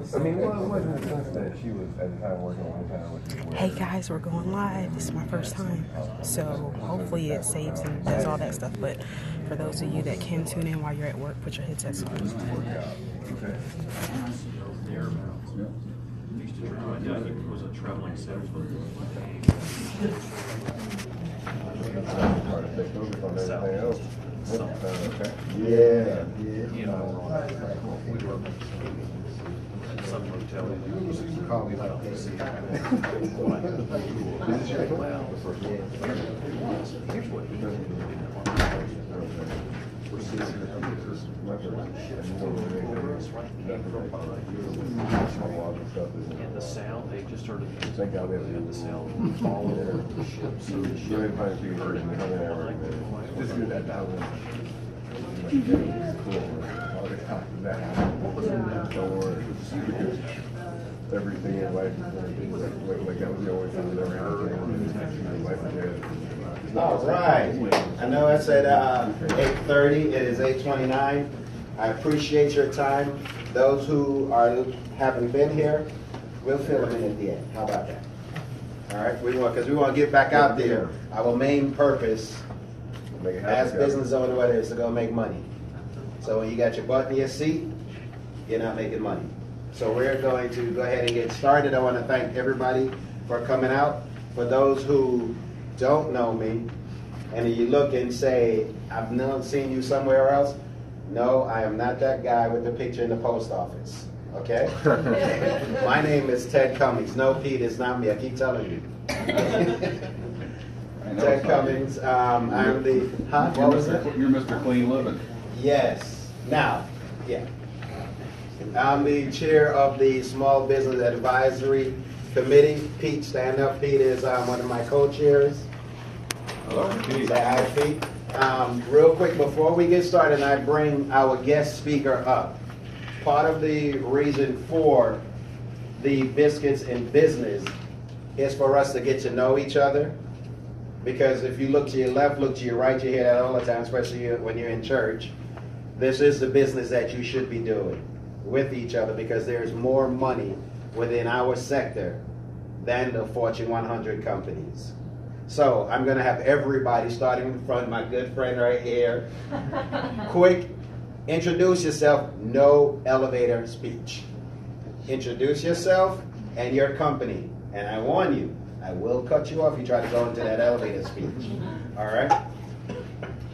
I mean, what was it that she was at the time working on time? Hey guys, we're going live. This is my first time, so hopefully it saves and does all that stuff. But for those of you that can tune in while you're at work, put your headsets on. Okay. He was a traveling salesman. Trying to take over from everything else. Okay. Yeah. You know, we were at some hotel. Call me like This this. is well, here's what he and the sound, they just started Thank God we have the sound all over the ship. So the ship really fine people heard it. Just do that down. Don't worry. Everything in life is going to be like that was the only thing that ever happened. Life and death. All right. I know I said 8:30. It is 8:29. I appreciate your time. Those who haven't been here, we'll fill them in at the end. How about that? All right. Because we want to get back out there. Our main purpose as business owner is to go make money. So when you got your butt in your seat, you're not making money. So we're going to go ahead and get started. I want to thank everybody for coming out. For those who don't know me, and you look and say, I've not seen you somewhere else. No, I am not that guy with the picture in the post office. Okay? My name is Ted Cummings. No, Pete, it's not me. I keep telling you. Ted Cummings. I'm the. Huh? What was it? You're Mr. Clean Living. Yes. Now, yeah. I'm the chair of the Small Business Advisory Committee. Pete, stand up. Pete is one of my co-chairs. Hello, Pete. Say hi, Pete. Real quick, before we get started, I bring our guest speaker up. Part of the reason for the Biscuits in Business is for us to get to know each other. Because if you look to your left, look to your right, you hear that all the time, especially when you're in church. This is the business that you should be doing with each other, because there's more money within our sector than the Fortune 100 companies. So I'm going to have everybody, starting in front, my good friend right here, quick, introduce yourself, no elevator speech. Introduce yourself and your company. And I warn you, I will cut you off if you try to go into that elevator speech. All right?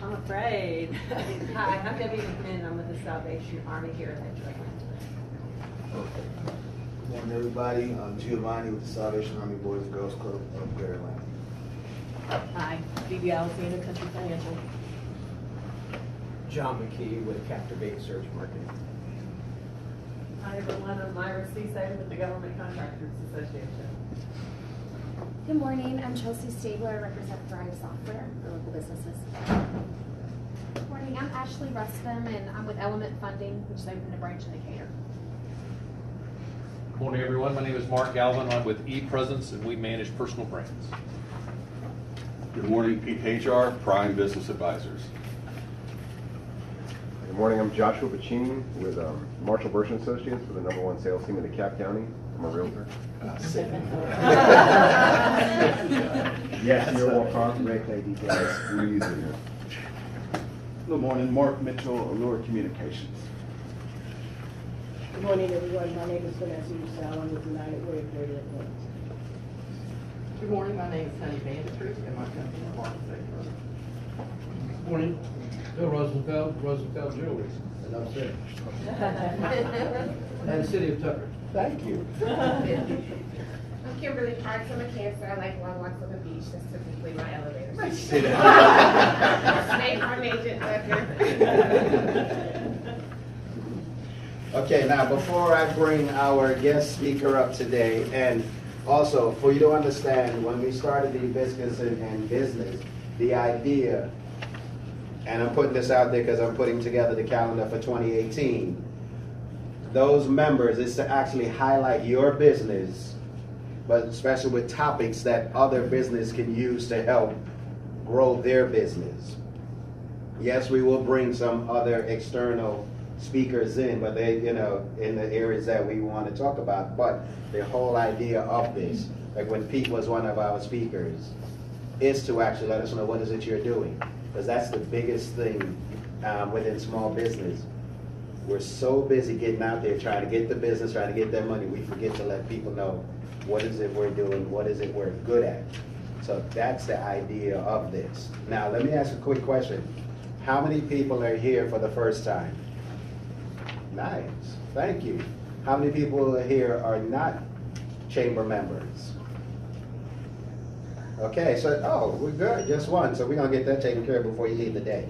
I'm afraid. Hi, I'm Debbie McMinn. I'm with the Salvation Army here in Detroit. Good morning, everybody. I'm Giovanni with the Salvation Army Boys and Girls Club of Maryland. Hi, Phoebe Alexander, Country Financial. John McKee with Captivate Search Marketing. Hi, everyone. I'm Myra Seaside with the Government Contractors Association. Good morning, I'm Chelsea Stabler. I represent Thrive Software for local businesses. Good morning, I'm Ashley Ruscombe, and I'm with Element Funding, which is open to branch in Decatur. Good morning, everyone. My name is Mark Galvin. I'm with ePresence, and we manage personal brands. Good morning, Pete HR, Prime Business Advisors. Good morning, I'm Joshua Pacini with Marshall Burch and Associates, with the #1 sales team in DeKalb County. I'm a realtor. Yes, you're welcome. Ray Clay Details. Squeeze in here. Good morning, Mark Mitchell, Allure Communications. Good morning, everyone. My name is Vanessa Usal. I'm with United Way of Greater Atlanta. Good morning. My name is Honey Vandertruth, and my company is Mark Safer. Good morning. Bill Rosenfeld Jewelry, and upstairs. And the City of Tucker. Thank you. I'm Kimberly Parks. I'm a Cancer. I like long walks on the beach. That's typically my elevator. State Farm Agent Tucker. Okay, now before I bring our guest speaker up today, and also for you to understand, when we started the Biscuits and Business, the idea, and I'm putting this out there because I'm putting together the calendar for 2018, those members is to actually highlight your business, but especially with topics that other business can use to help grow their business. Yes, we will bring some other external speakers in, but they, you know, in the areas that we want to talk about. But the whole idea of this, like when Pete was one of our speakers, is to actually let us know what is it you're doing. Because that's the biggest thing within small business. We're so busy getting out there trying to get the business, trying to get that money, we forget to let people know what is it we're doing, what is it we're good at. So that's the idea of this. Now, let me ask a quick question. How many people are here for the first time? Nice, thank you. How many people here are not chamber members? Okay, so, oh, we're good, just one. So we're gonna get that taken care of before you leave the day.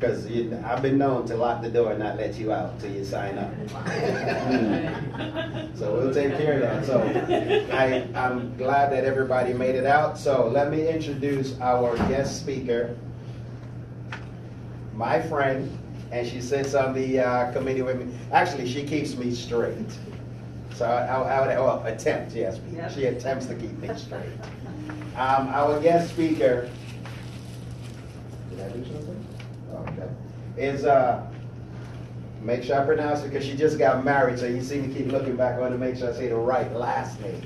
Because I've been known to lock the door and not let you out till you sign up. So we'll take care of that. So I'm glad that everybody made it out. So let me introduce our guest speaker, my friend, and she sits on the committee with me. Actually, she keeps me straight. So I would attempt, yes. Yep. She attempts to keep me straight. Our guest speaker, did I do something? Okay. Is, make sure I pronounce it because she just got married, so you see me keep looking back on to make sure I say the right last name.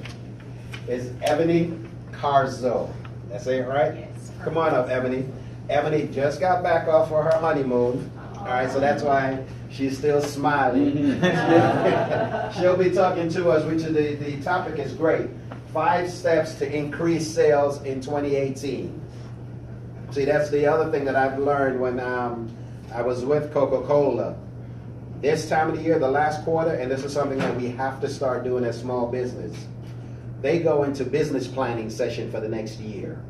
Is Ebony Carzo. Did I say it right? Yes. Come on up, Ebony. Ebony just got back off for her honeymoon. All right, so that's why she's still smiling. She'll be talking to us, which is the topic is great. 5 steps to increase sales in 2018. See, that's the other thing that I've learned when I was with Coca-Cola. This time of the year, the last quarter, and this is something that we have to start doing as small business. They go into business planning session for the next year.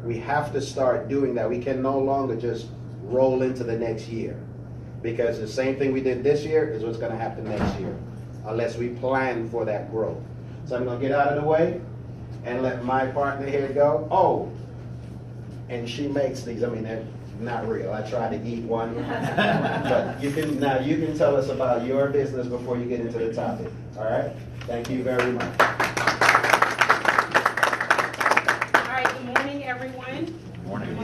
We have to start doing that. We can no longer just roll into the next year, because the same thing we did this year is what's going to happen next year, unless we plan for that growth. So I'm going to get out of the way and let my partner here go. Oh, and she makes these. I mean, they're not real. I tried to eat one, but you can tell us about your business before you get into the topic. All right? Thank you very much.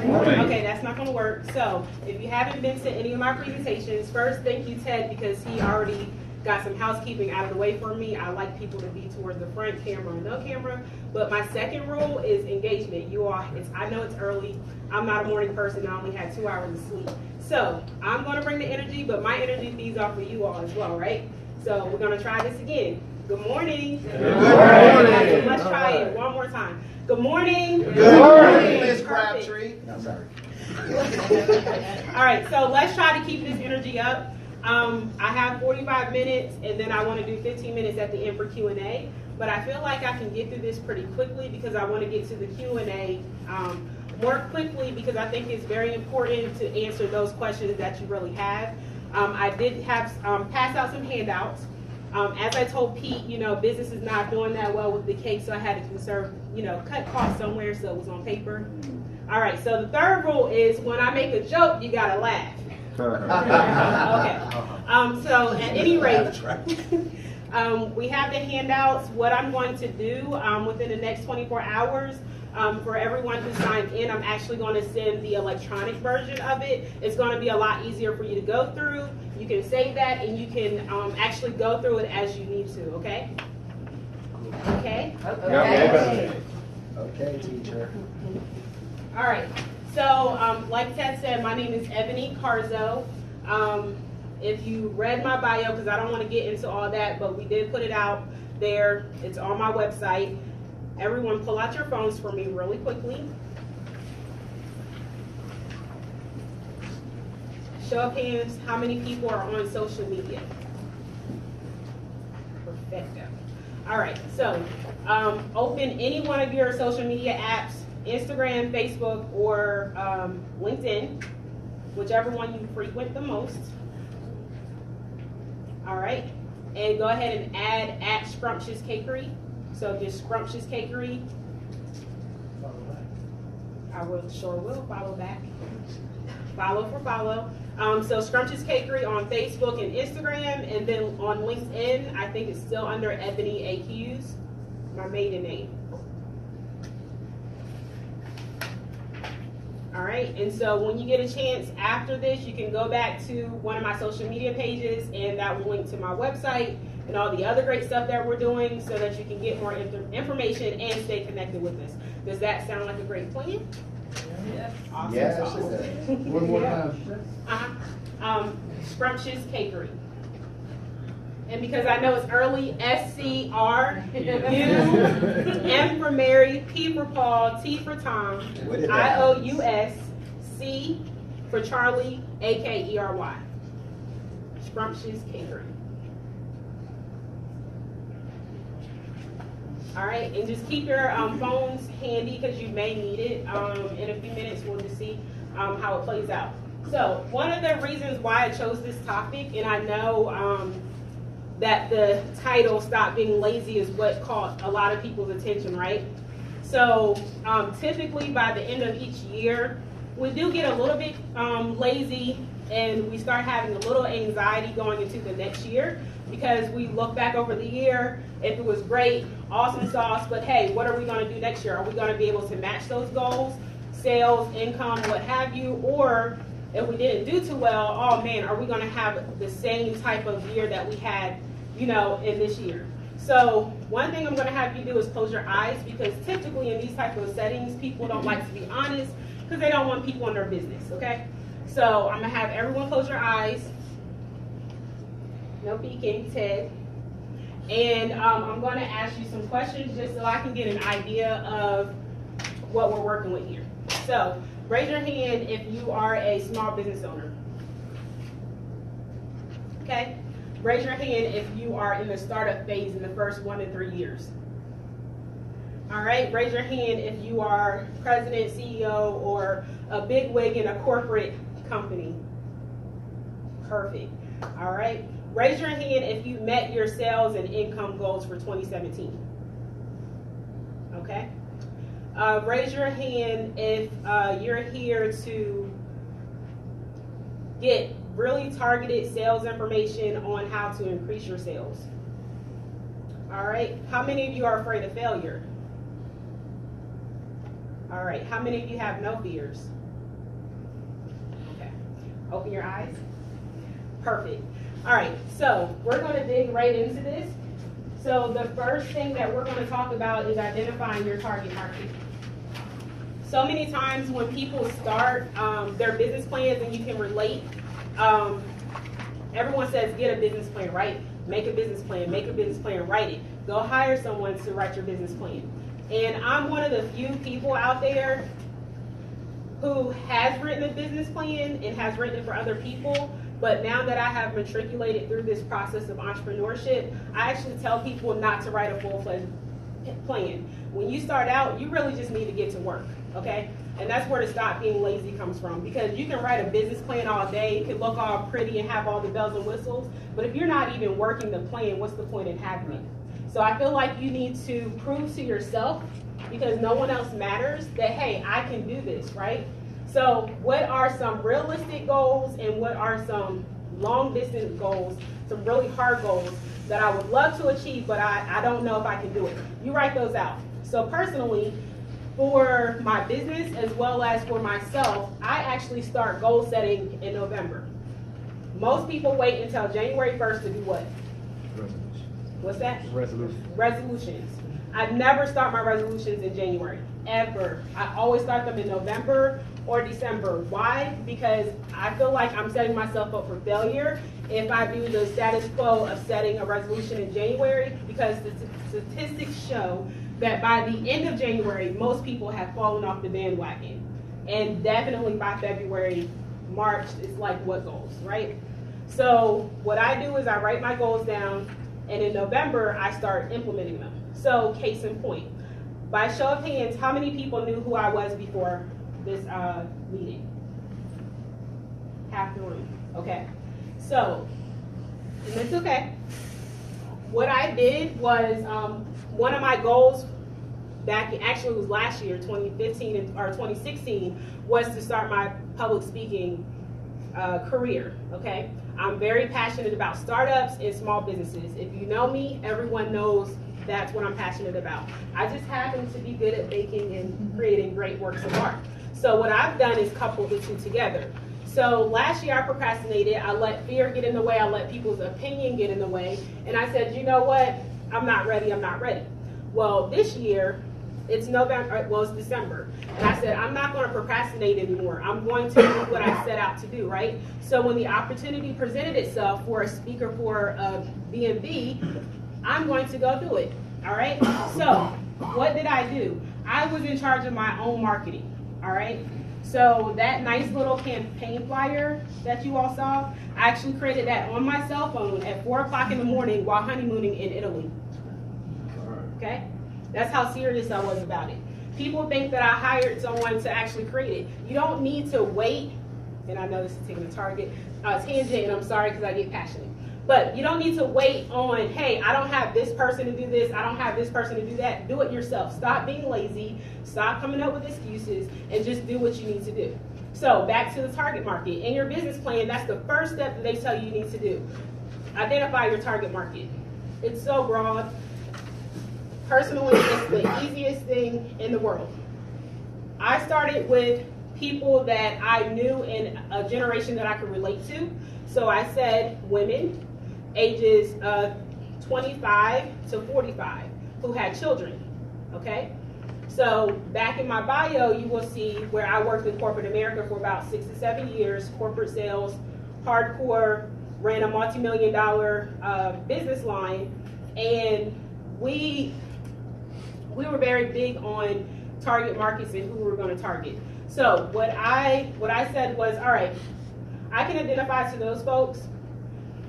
Okay, that's not going to work. So if you haven't been to any of my presentations, first thank you, Ted, because he already got some housekeeping out of the way for me. I like people to be towards the front, camera or no camera. But my second rule is engagement. You all, I know it's early. I'm not a morning person. I only had 2 hours of sleep. So I'm going to bring the energy, but my energy feeds off of you all as well, right? So we're going to try this again. Good morning. Good morning. Let's try it one more time. Good morning. Good morning, Ms. Crabtree. No, sorry. All right, so let's try to keep this energy up. I have 45 minutes, and then I want to do 15 minutes at the end for Q&A. But I feel like I can get through this pretty quickly because I want to get to the Q&A more quickly, because I think it's very important to answer those questions that you really have. I did have pass out some handouts. As I told Pete, you know, business is not doing that well with the cake, so I had to conserve, you know, cut costs somewhere, so it was on paper. All right, so the third rule is when I make a joke, you gotta laugh. Okay. So at any rate, we have the handouts. What I'm going to do within the next 24 hours, for everyone who signed in, I'm actually going to send the electronic version of it. It's going to be a lot easier for you to go through. You can save that, and you can actually go through it as you need to, okay? Okay? Okay, okay, teacher. All right. So, like Ted said, my name is Ebony Carzo. If you read my bio, because I don't want to get into all that, but we did put it out there. It's on my website. Everyone pull out your phones for me really quickly. Show of hands, how many people are on social media? Perfecto. All right, so open any one of your social media apps, Instagram, Facebook, or LinkedIn, whichever one you frequent the most. All right, and go ahead and add @Scrumptious Cakery. So just Scrumptious Cakery. I sure will follow back. Follow for follow. So Scrumptious Cakery on Facebook and Instagram, and then on LinkedIn, I think it's still under Ebony A. Hughes, my maiden name. All right, and so when you get a chance after this, you can go back to one of my social media pages, and that will link to my website and all the other great stuff that we're doing so that you can get more information and stay connected with us. Does that sound like a great plan? Yes. Awesome Yes, sauce. it does. One more time. Scrumptious Cakery. And because I know it's early, SCR, M for Mary, P for Paul, T for Tom, What did that IOUS, C for Charlie, AKERY. Scrumptious Cakery. All right, and just keep your phones handy because you may need it. In a few minutes, we'll just see how it plays out. So one of the reasons why I chose this topic, and I know that the title, Stop Being Lazy, is what caught a lot of people's attention, right? So typically by the end of each year, we do get a little bit lazy, and we start having a little anxiety going into the next year because we look back over the year. If it was great, awesome sauce, but hey, what are we going to do next year? Are we going to be able to match those goals, sales, income, what have you? Or if we didn't do too well, oh man, are we going to have the same type of year that we had, you know, in this year? So one thing I'm going to have you do is close your eyes, because typically in these type of settings, people don't like to be honest because they don't want people in their business, okay? So I'm going to have everyone close your eyes. No peeking, Ted. And I'm going to ask you some questions just so I can get an idea of what we're working with here. So raise your hand if you are a small business owner. Okay? Raise your hand if you are in the startup phase in the first 1 to 3 years. All right? Raise your hand if you are president, CEO, or a big wig in a corporate company. Perfect. All right? Raise your hand if you met your sales and income goals for 2017. Okay? Raise your hand if you're here to get really targeted sales information on how to increase your sales. All right? How many of you are afraid of failure? All right. How many of you have no fears? Okay. Open your eyes. Perfect. All right, so we're going to dig right into this. So the first thing that we're going to talk about is identifying your target market. So many times when people start their business plans, and you can relate, everyone says get a business plan, right? Make a business plan, write it. Go hire someone to write your business plan. And I'm one of the few people out there who has written a business plan and has written it for other people. But now that I have matriculated through this process of entrepreneurship, I actually tell people not to write a full-fledged plan. When you start out, you really just need to get to work, okay? And that's where the Stop Being Lazy comes from, because you can write a business plan all day, it can look all pretty and have all the bells and whistles, but if you're not even working the plan, what's the point in having it? So I feel like you need to prove to yourself, because no one else matters, that, hey, I can do this, right? So what are some realistic goals and what are some long distance goals, some really hard goals that I would love to achieve, but I don't know if I can do it? You write those out. So personally, for my business as well as for myself, I actually start goal setting in November. Most people wait until January 1st to do what? What's that? Resolutions. I never start my resolutions in January, ever. I always start them in November or December. Why? Because I feel like I'm setting myself up for failure if I do the status quo of setting a resolution in January, because the statistics show that by the end of January, most people have fallen off the bandwagon. And definitely by February, March, it's like, what goals, right? So what I do is I write my goals down, and in November, I start implementing them. So case in point, by show of hands, how many people knew who I was before this meeting? Half the room. Okay. So, and it's okay. What I did was, one of my goals back, actually it was last year, 2015 or 2016, was to start my public speaking career, okay? I'm very passionate about startups and small businesses. If you know me, everyone knows that's what I'm passionate about. I just happen to be good at baking and creating great works of art. So what I've done is coupled the two together. So last year I procrastinated. I let fear get in the way. I let people's opinion get in the way. And I said, you know what? I'm not ready. I'm not ready. Well, this year, it's November, well, it's December. And I said, I'm not going to procrastinate anymore. I'm going to do what I set out to do, right? So when the opportunity presented itself for a speaker for B&B, I'm going to go do it, all right? So what did I do? I was in charge of my own marketing, all right? So that nice little campaign flyer that you all saw, I actually created that on my cell phone at 4 o'clock in the morning while honeymooning in Italy, okay? That's how serious I was about it. People think that I hired someone to actually create it. You don't need to wait, and I know this is taking a tangent, and I'm sorry because I get passionate. But you don't need to wait on, hey, I don't have this person to do this, I don't have this person to do that. Do it yourself. Stop being lazy, stop coming up with excuses, and just do what you need to do. So back to the target market. In your business plan, that's the first step that they tell you need to do. Identify your target market. It's so broad. Personally, it's the easiest thing in the world. I started with people that I knew in a generation that I could relate to. So I said women, ages 25 to 45, who had children, okay? So back in my bio, you will see where I worked in corporate America for about 6 to 7 years, corporate sales, hardcore, ran a multi-million-dollar business line, and we were very big on target markets and who we were going to target. So what I said was, all right, I can identify to those folks.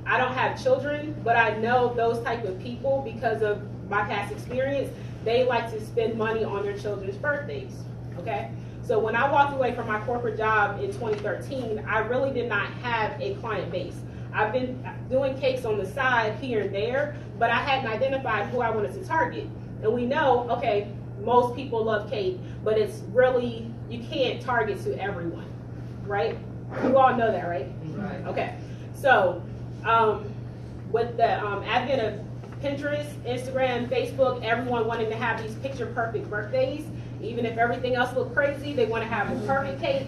I don't have children, but I know those type of people because of my past experience. They like to spend money on their children's birthdays, okay? So when I walked away from my corporate job in 2013, I really did not have a client base. I've been doing cakes on the side here and there, but I hadn't identified who I wanted to target. And we know, okay, most people love cake, but it's really, you can't target to everyone, right? You all know that, right? Right. Okay. So with the advent of Pinterest, Instagram, Facebook, everyone wanting to have these picture perfect birthdays, even if everything else looked crazy, they want to have a perfect cake,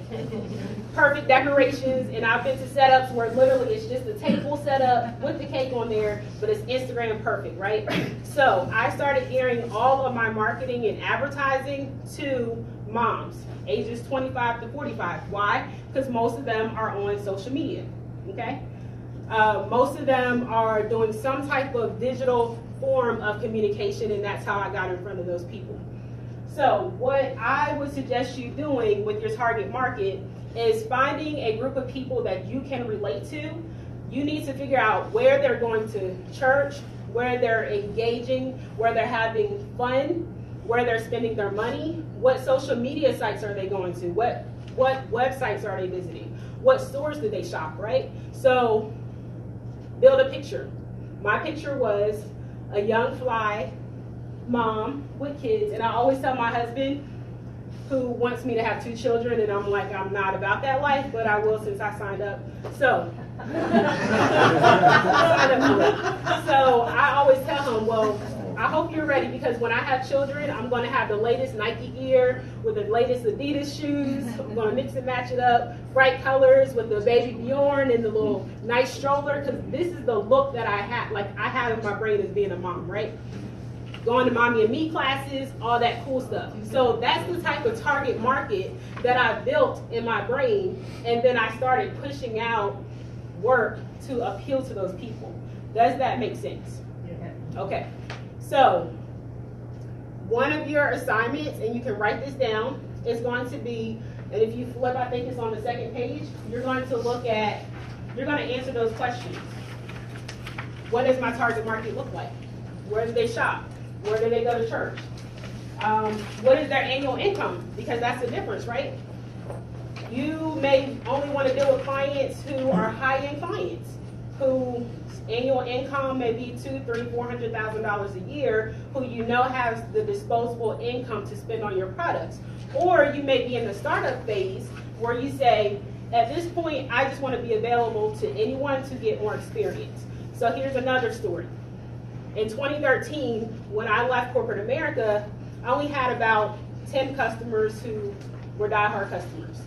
perfect decorations, and I've been to setups where literally it's just a table set up with the cake on there, but it's Instagram perfect, right? So I started gearing all of my marketing and advertising to moms, ages 25 to 45. Why? Because most of them are on social media, okay? Most of them are doing some type of digital form of communication, and that's how I got in front of those people. So what I would suggest you doing with your target market is finding a group of people that you can relate to. You need to figure out where they're going to church, where they're engaging, where they're having fun, where they're spending their money, what social media sites are they going to, what websites are they visiting, what stores do they shop, right? So build a picture. My picture was a young fly mom with kids, and I always tell my husband, who wants me to have 2 children, and I'm like, I'm not about that life, but I will since I signed up. So, so I always tell him, well, I hope you're ready, because when I have children, I'm going to have the latest Nike gear with the latest Adidas shoes. I'm going to mix and match it up, bright colors with the baby Bjorn and the little nice stroller, because this is the look that I have in my brain as being a mom, right? Going to Mommy and Me classes, all that cool stuff. So that's the type of target market that I built in my brain, and then I started pushing out work to appeal to those people. Does that make sense? Yeah. Okay. So one of your assignments, and you can write this down, is going to be, and if you flip, I think it's on the second page, you're going to answer those questions. What does my target market look like? Where do they shop? Where do they go to church? What is their annual income? Because that's the difference, right? You may only want to deal with clients who are high-end clients, whose annual income may be $200,000, $300,000, $400,000 a year, who you know has the disposable income to spend on your products. Or you may be in the startup phase where you say, at this point, I just want to be available to anyone to get more experience. So here's another story. In 2013, when I left corporate America, I only had about 10 customers who were diehard customers.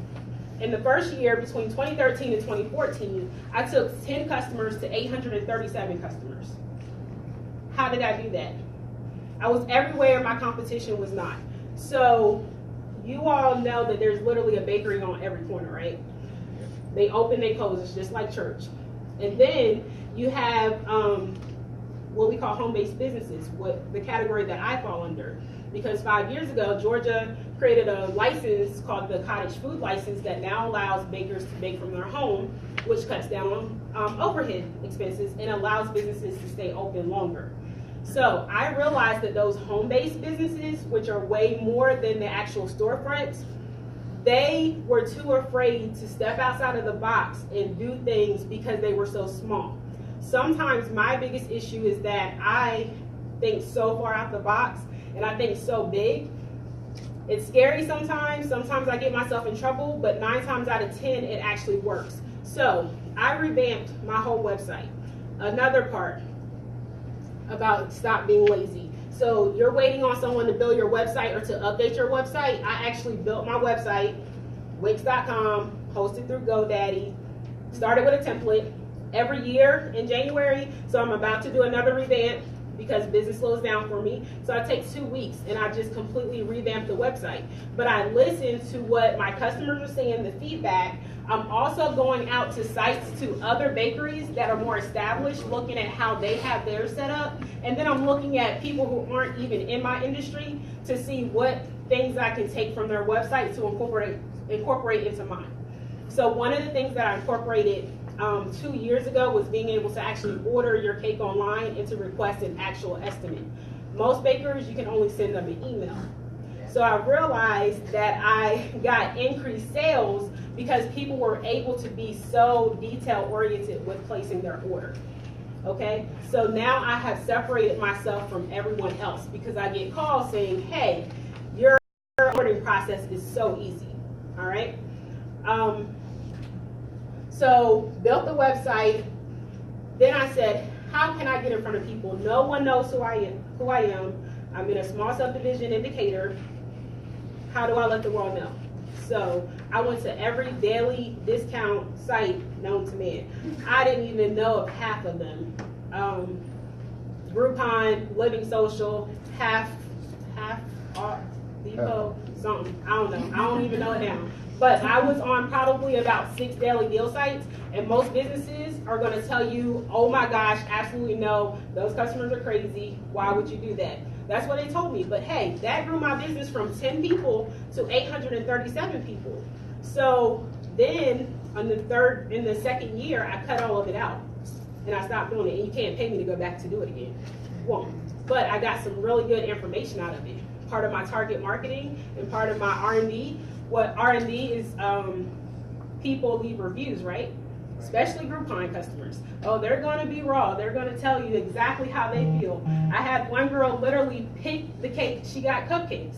In the first year, between 2013 and 2014, I took 10 customers to 837 customers. How did I do that? I was everywhere my competition was not. So you all know that there's literally a bakery on every corner, right? They open, they close, it's just like church. And then you have what we call home-based businesses, the category that I fall under. Because 5 years ago, Georgia created a license called the Cottage Food License that now allows bakers to bake from their home, which cuts down on overhead expenses and allows businesses to stay open longer. So I realized that those home-based businesses, which are way more than the actual storefronts, they were too afraid to step outside of the box and do things because they were so small. Sometimes my biggest issue is that I think so far out the box and I think so big. It's scary sometimes. Sometimes I get myself in trouble, but 9 times out of 10, it actually works. So I revamped my whole website. Another part about stop being lazy. So you're waiting on someone to build your website or to update your website. I actually built my website, Wix.com, hosted through GoDaddy, started with a template. Every year in January, so I'm about to do another revamp because business slows down for me. So it takes 2 weeks and I just completely revamped the website. But I listened to what my customers are saying, the feedback. I'm also going out to sites to other bakeries that are more established, looking at how they have theirs set up. And then I'm looking at people who aren't even in my industry to see what things I can take from their website to incorporate into mine. So one of the things that I incorporated 2 years ago was being able to actually order your cake online and to request an actual estimate. Most bakers, you can only send them an email. So I realized that I got increased sales because people were able to be so detail oriented with placing their order. Okay, so now I have separated myself from everyone else because I get calls saying, hey, your ordering process is so easy. All right. So built the website. Then I said, how can I get in front of people? No one knows who I am. I'm in a small subdivision in Decatur. How do I let the world know? So I went to every daily discount site known to man. I didn't even know of half of them. Groupon, Living Social, half Depot, something. I don't know. I don't even know it now. But I was on probably about 6 daily deal sites, and most businesses are going to tell you, oh my gosh, absolutely no, those customers are crazy. Why would you do that? That's what they told me. But hey, that grew my business from 10 people to 837 people. So then in the second year, I cut all of it out and I stopped doing it. And you can't pay me to go back to do it again. Won't. But I got some really good information out of it. Part of my target marketing and part of my R&D. What R&D is, people leave reviews, right? Especially Groupon customers. Oh, they're going to be raw. They're going to tell you exactly how they feel. I had one girl literally pick the cake. She got cupcakes.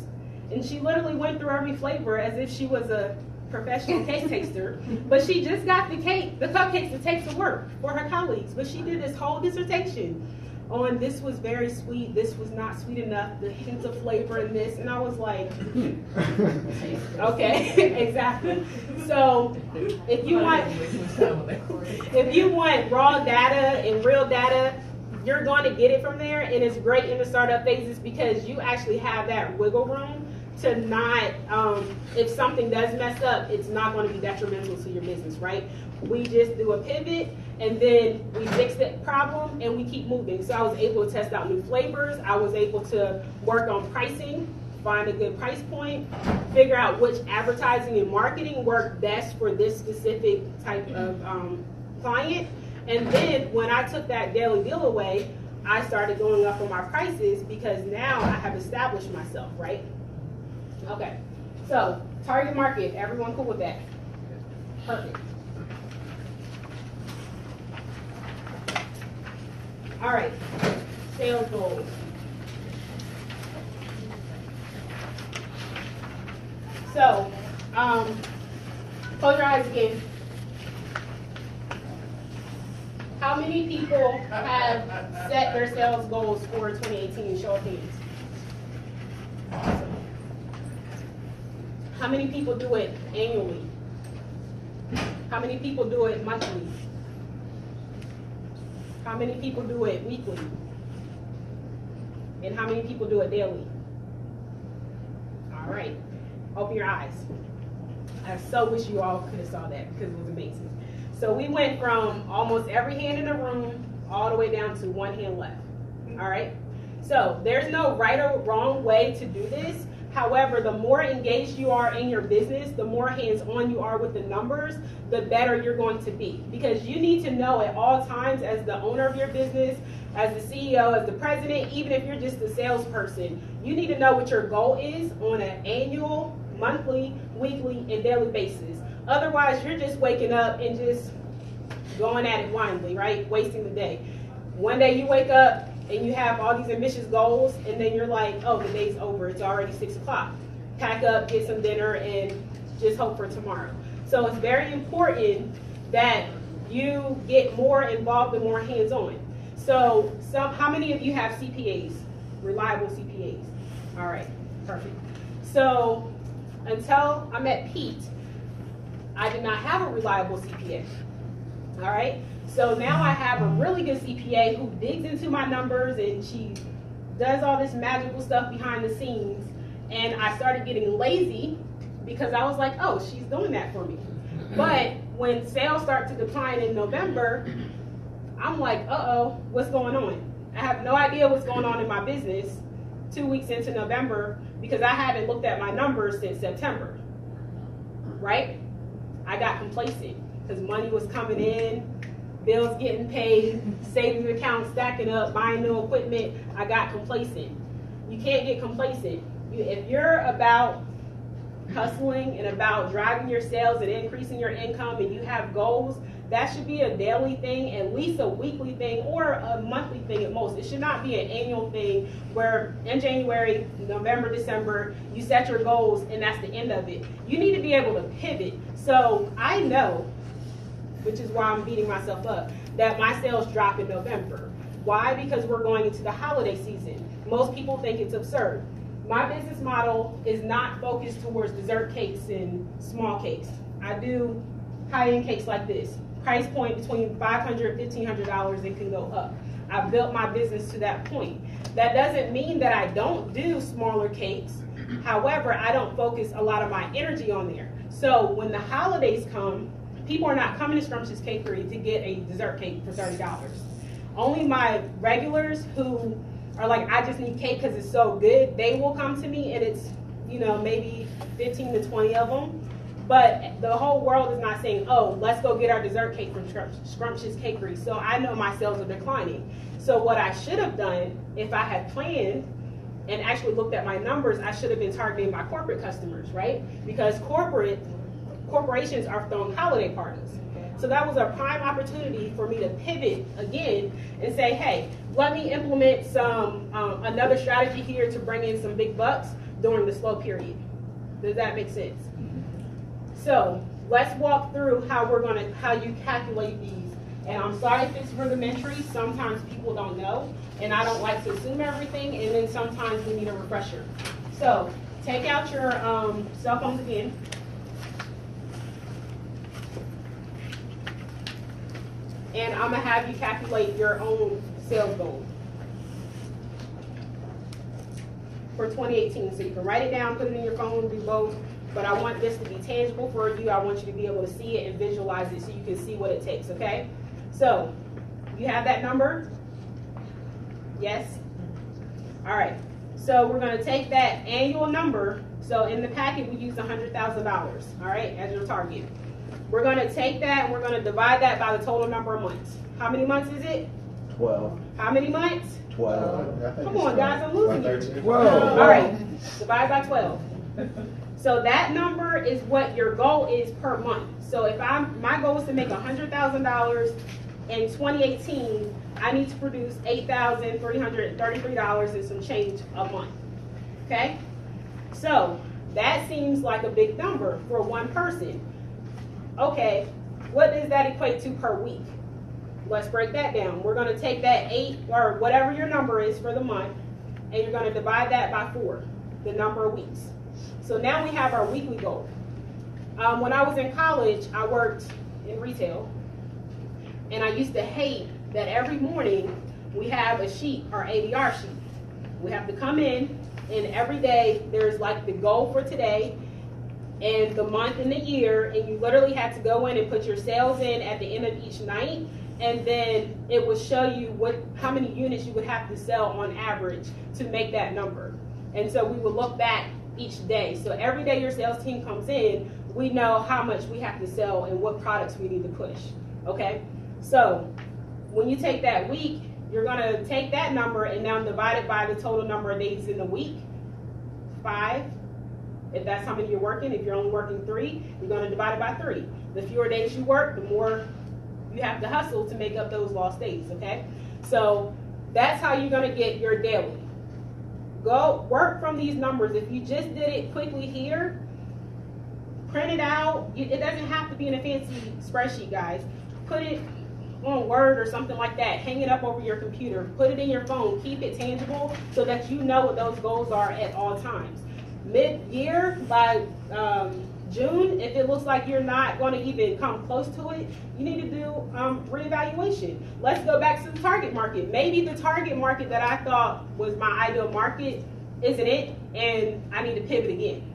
And she literally went through every flavor as if she was a professional cake taster. But she just got the cupcakes to take to work for her colleagues. But she did this whole dissertation on this was very sweet, this was not sweet enough, the hints of flavor in this. And I was like, okay, exactly. So if you want raw data and real data, you're going to get it from there. And it's great in the startup phases because you actually have that wiggle room to not, if something does mess up, it's not going to be detrimental to your business, right? We just do a pivot and then we fix the problem and we keep moving. So I was able to test out new flavors. I was able to work on pricing, find a good price point, figure out which advertising and marketing work best for this specific type of client. And then when I took that daily deal away, I started going up on my prices because now I have established myself, right? Okay, so target market, everyone cool with that? Perfect. All right, sales goals. So, close your eyes again. How many people have set their sales goals for 2018? Show of hands. How many people do it annually? How many people do it monthly? How many people do it weekly? And how many people do it daily? All right, open your eyes. I so wish you all could have saw that because it was amazing. So we went from almost every hand in the room all the way down to one hand left. All right, so there's no right or wrong way to do this. However, the more engaged you are in your business, the more hands-on you are with the numbers, the better you're going to be. Because you need to know at all times, as the owner of your business, as the CEO, as the president, even if you're just a salesperson, you need to know what your goal is on an annual, monthly, weekly, and daily basis. Otherwise, you're just waking up and just going at it blindly, right? Wasting the day. One day you wake up and you have all these ambitious goals, and then you're like, oh, the day's over. It's already 6 o'clock. Pack up, get some dinner, and just hope for tomorrow. So it's very important that you get more involved and more hands-on. So how many of you have CPAs, reliable CPAs? All right, perfect. So until I met Pete, I did not have a reliable CPA. All right, so now I have a really good CPA who digs into my numbers, and she does all this magical stuff behind the scenes. And I started getting lazy because I was like, oh, she's doing that for me. But when sales start to decline in November, I'm like, uh-oh, what's going on? I have no idea what's going on in my business 2 weeks into November because I haven't looked at my numbers since September, right? I got complacent because money was coming in, bills getting paid, savings accounts stacking up, buying new equipment. I got complacent. You can't get complacent. If you're about hustling and about driving your sales and increasing your income and you have goals, that should be a daily thing, at least a weekly thing, or a monthly thing at most. It should not be an annual thing where in January, November, December, you set your goals and that's the end of it. You need to be able to pivot. So I know, which is why I'm beating myself up, that my sales drop in November. Why? Because we're going into the holiday season. Most people think it's absurd. My business model is not focused towards dessert cakes and small cakes. I do high-end cakes like this. Price point between $500 and $1,500, it can go up. I've built my business to that point. That doesn't mean that I don't do smaller cakes. However, I don't focus a lot of my energy on there. So when the holidays come, people are not coming to Scrumptious Cakery to get a dessert cake for $30. Only my regulars who are like, I just need cake because it's so good, they will come to me, and it's, you know, maybe 15 to 20 of them. But the whole world is not saying, oh, let's go get our dessert cake from Scrumptious Cakery. So I know my sales are declining. So what I should have done, if I had planned and actually looked at my numbers, I should have been targeting my corporate customers, right? Because corporations are throwing holiday parties. So that was a prime opportunity for me to pivot again and say, hey, let me implement some another strategy here to bring in some big bucks during the slow period. Does that make sense? So let's walk through how you calculate these. And I'm sorry if it's rudimentary. Sometimes people don't know, and I don't like to assume everything. And then sometimes we need a refresher. So take out your cell phones again. And I'm gonna have you calculate your own sales goal for 2018. So you can write it down, put it in your phone, do both. But I want this to be tangible for you. I want you to be able to see it and visualize it so you can see what it takes, okay? So, you have that number? Yes? All right. So we're going to take that annual number. So in the packet, we use $100,000, all right, as your target. We're going to take that and we're going to divide that by the total number of months. How many months is it? 12. How many months? 12. Come on, guys, I'm losing you. 12. All right, divide by 12. So that number is what your goal is per month. So if my goal is to make $100,000 in 2018, I need to produce $8,333 and some change a month. Okay? So that seems like a big number for one person. Okay, what does that equate to per week? Let's break that down. We're going to take that 8 or whatever your number is for the month, and you're going to divide that by 4, the number of weeks. So now we have our weekly goal. When I was in college, I worked in retail, and I used to hate that every morning we have a sheet, our ADR sheet. We have to come in, and every day there's like the goal for today and the month and the year, and you literally had to go in and put your sales in at the end of each night, and then it would show you how many units you would have to sell on average to make that number. And so we would look back each day. So every day your sales team comes in, we know how much we have to sell and what products we need to push, okay? So when you take that week, you're gonna take that number and now divide it by the total number of days in the week, 5. If that's how many you're working, if you're only working 3, you're gonna divide it by 3. The fewer days you work, the more you have to hustle to make up those lost days, okay? So that's how you're gonna get your daily. Go work from these numbers. If you just did it quickly here, print it out. It doesn't have to be in a fancy spreadsheet, guys. Put it on Word or something like that. Hang it up over your computer. Put it in your phone. Keep it tangible so that you know what those goals are at all times. Mid-year, by June, if it looks like you're not going to even come close to it, you need to do reevaluation. Let's go back to the target market. Maybe the target market that I thought was my ideal market isn't it, and I need to pivot again.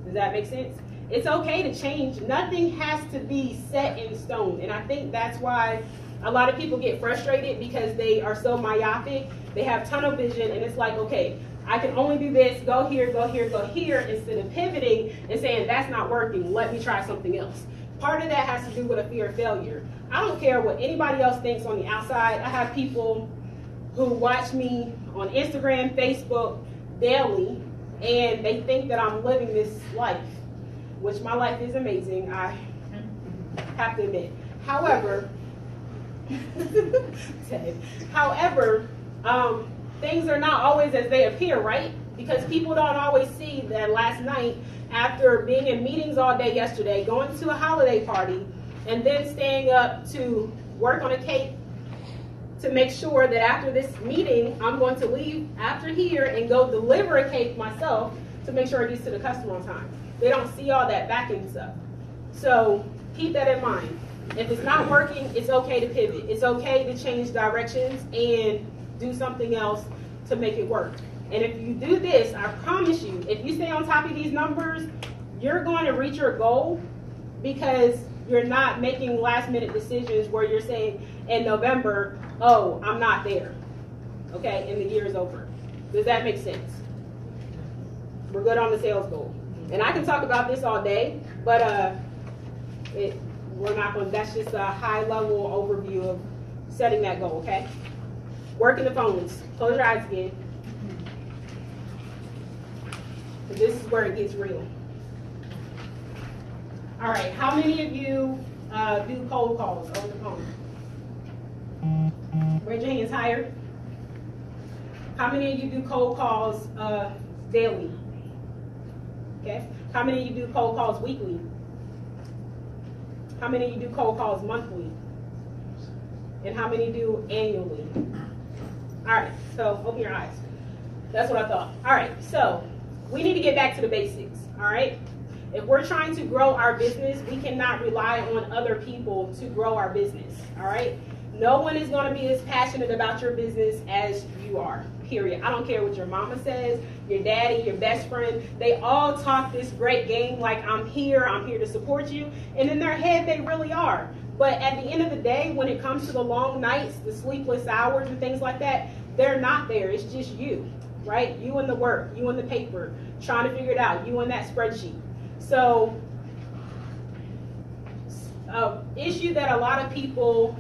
Does that make sense? It's okay to change. Nothing has to be set in stone. And I think that's why a lot of people get frustrated, because they are so myopic. They have tunnel vision, and it's like, okay, I can only do this, go here, go here, go here, instead of pivoting and saying, that's not working, let me try something else. Part of that has to do with a fear of failure. I don't care what anybody else thinks on the outside. I have people who watch me on Instagram, Facebook daily, and they think that I'm living this life, which my life is amazing, I have to admit. However, things are not always as they appear, right? Because people don't always see that last night, after being in meetings all day yesterday, going to a holiday party, and then staying up to work on a cake to make sure that after this meeting, I'm going to leave after here and go deliver a cake myself to make sure it gets to the customer on time. They don't see all that back end stuff. So keep that in mind. If it's not working, it's okay to pivot. It's okay to change directions and do something else to make it work. And if you do this, I promise you, if you stay on top of these numbers, you're going to reach your goal, because you're not making last minute decisions where you're saying in November, oh, I'm not there, okay, and the year is over. Does that make sense? We're good on the sales goal. And I can talk about this all day, but we're not going. That's just a high level overview of setting that goal, okay? Working the phones. Close your eyes again. This is where it gets real. All right, how many of you do cold calls over the phone? Raise your hands higher. How many of you do cold calls daily? Okay. How many of you do cold calls weekly? How many of you do cold calls monthly? And how many do annually? All right, so open your eyes. That's what I thought. All right, so we need to get back to the basics, all right? If we're trying to grow our business, we cannot rely on other people to grow our business, all right? No one is going to be as passionate about your business as you are, period. I don't care what your mama says, your daddy, your best friend. They all talk this great game like, I'm here to support you. And in their head, they really are. But at the end of the day, when it comes to the long nights, the sleepless hours and things like that, they're not there. It's just you, right? You and the work, you and the paper, trying to figure it out, you and that spreadsheet. So, issue that a lot of people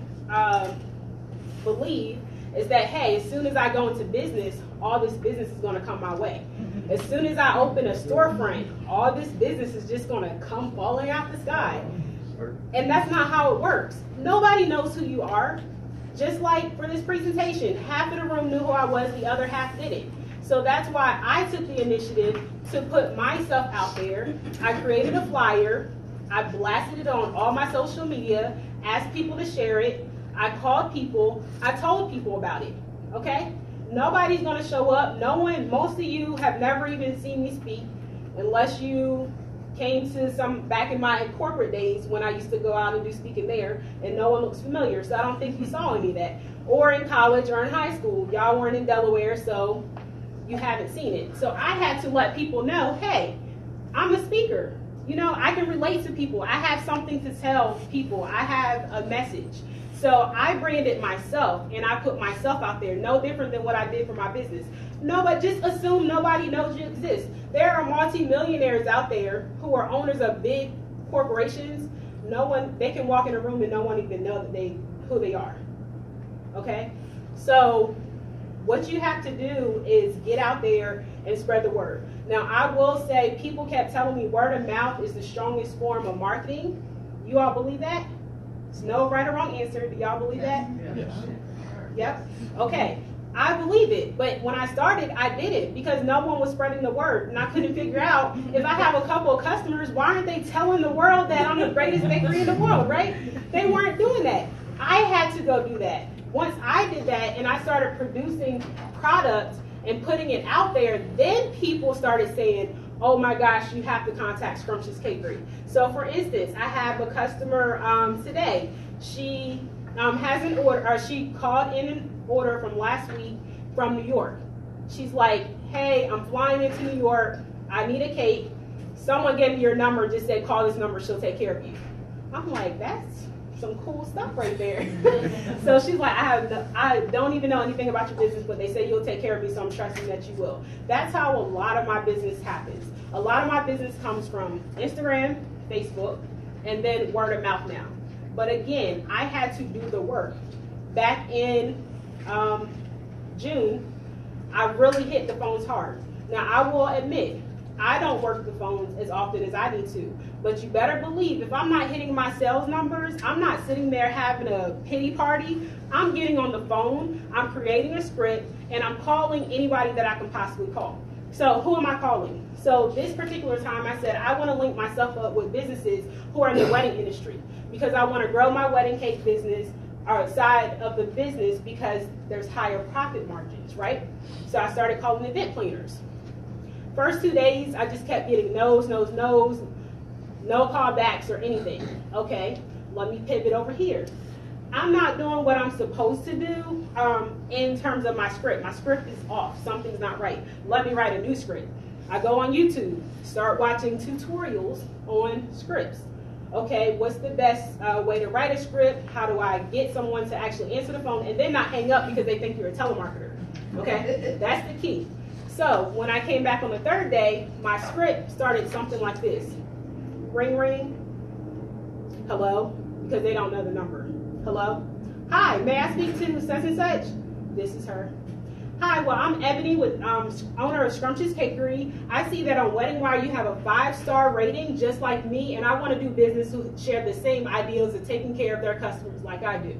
believe is that, hey, as soon as I go into business, all this business is going to come my way. As soon as I open a storefront, all this business is just going to come falling out the sky. And that's not how it works. Nobody knows who you are. Just like for this presentation, half of the room knew who I was, the other half didn't. So that's why I took the initiative to put myself out there. I created a flyer. I blasted it on all my social media, asked people to share it. I called people. I told people about it, okay? Nobody's going to show up. No one, most of you have never even seen me speak. unless you came to some, back in my corporate days when I used to go out and do speaking there, and no one looks familiar, so I don't think you saw any of that. Or in college or in high school, y'all weren't in Delaware, so you haven't seen it. So I had to let people know, hey, I'm a speaker. You know, I can relate to people. I have something to tell people. I have a message. So I branded myself and I put myself out there, no different than what I did for my business. No, but just assume nobody knows you exist. There are multi-millionaires out there who are owners of big corporations. No one, they can walk in a room and no one even know that who they are. Okay? So what you have to do is get out there and spread the word. Now, I will say people kept telling me word of mouth is the strongest form of marketing. You all believe that? There's no right or wrong answer. Do y'all believe that? Yes. Yep. Okay. I believe it, but when I started, I did it because no one was spreading the word, and I couldn't figure out if I have a couple of customers, why aren't they telling the world that I'm the greatest bakery in the world, right? They weren't doing that. I had to go do that. Once I did that and I started producing products and putting it out there, then people started saying, oh my gosh, you have to contact Scrumptious Cakery. So for instance, I have a customer today. She has an order, or she called in an order from last week from New York. She's like, hey, I'm flying into New York. I need a cake. Someone gave me your number, just said, call this number, she'll take care of you. I'm like, that's some cool stuff right there. So she's like, I don't even know anything about your business, but they say you'll take care of me, so I'm trusting that you will. That's how a lot of my business happens. A lot of my business comes from Instagram, Facebook, and then word of mouth now. But again, I had to do the work. Back in June, I really hit the phones hard. Now, I will admit, I don't work the phones as often as I need to. But you better believe if I'm not hitting my sales numbers, I'm not sitting there having a pity party. I'm getting on the phone, I'm creating a script, and I'm calling anybody that I can possibly call. So who am I calling? So this particular time I said I want to link myself up with businesses who are in the wedding industry because I want to grow my wedding cake business side of the business because there's higher profit margins, right? So I started calling event planners. First 2 days, I just kept getting no's, no callbacks or anything. Okay, let me pivot over here. I'm not doing what I'm supposed to do in terms of my script. My script is off. Something's not right. Let me write a new script. I go on YouTube, start watching tutorials on scripts. Okay, what's the best way to write a script? How do I get someone to actually answer the phone and then not hang up because they think you're a telemarketer? Okay, that's the key. So when I came back on the third day, my script started something like this. Ring, ring. Hello? Because they don't know the number. Hello? Hi, may I speak to such and such? This is her. Hi, well, I'm Ebony, with owner of Scrumptious Cakery. I see that on Wedding Wire you have a 5-star rating just like me, and I want to do business who share the same ideals of taking care of their customers like I do.